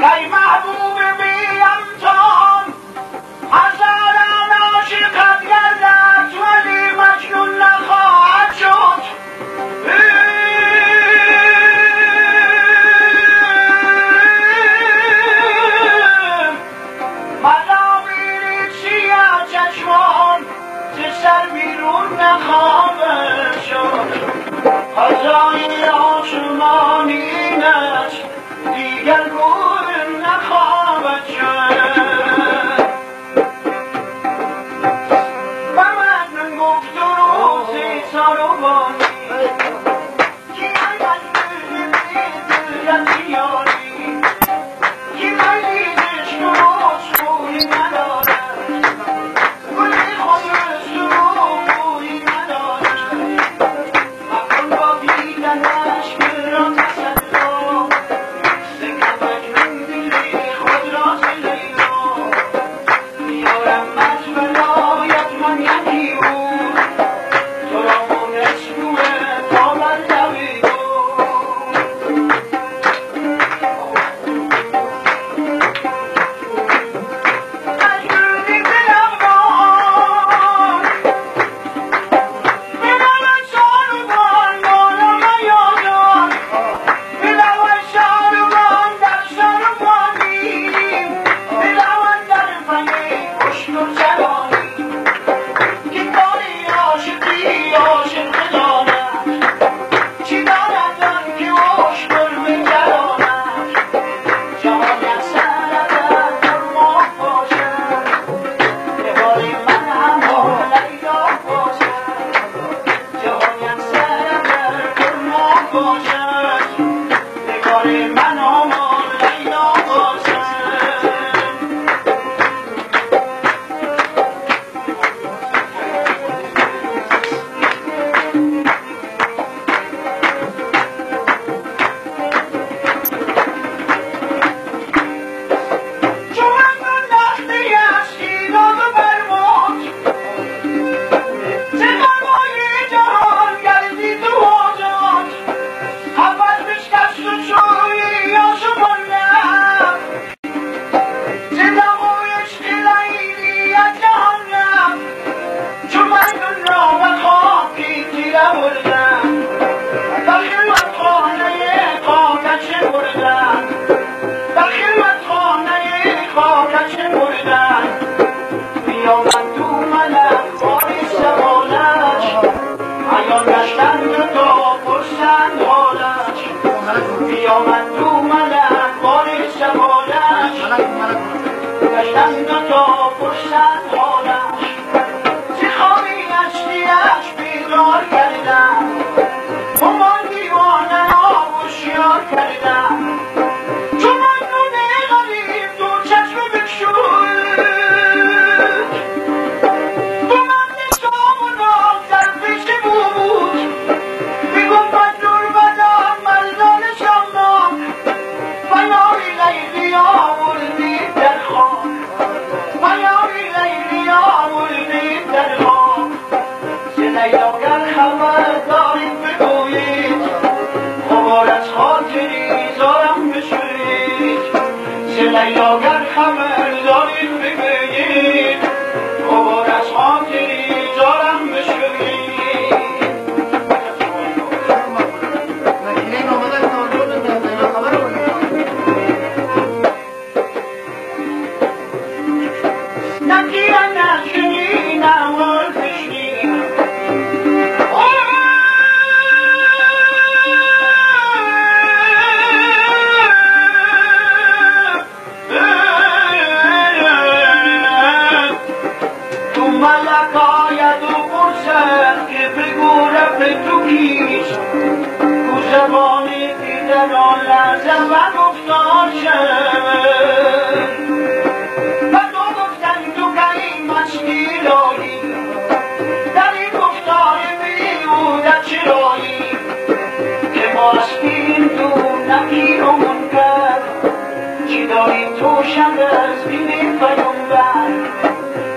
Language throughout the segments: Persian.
ای محبوب بی امتحان هزاران عاشقت گردد ولی مجنون نخواهد شد. مدامی سیاه چشمان ز سر بیرون نخواهد شد. فضای آسمانینش دیگر گور نخواهد شد. و من گفت و روزی ساروانی که من مجبور یاری که من دیدش درست بوی ندارد گلی خود سروی ندارد مکن با دیدنش گران تسلا سکت مجنون دلی خود را سلیلا بیارم از ولایت من یکی بود تو را مونس بوه تا بر لبی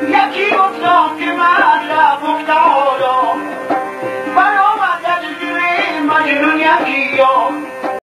یکی گفتم که من رفت برآمد از جوی مجنون یکی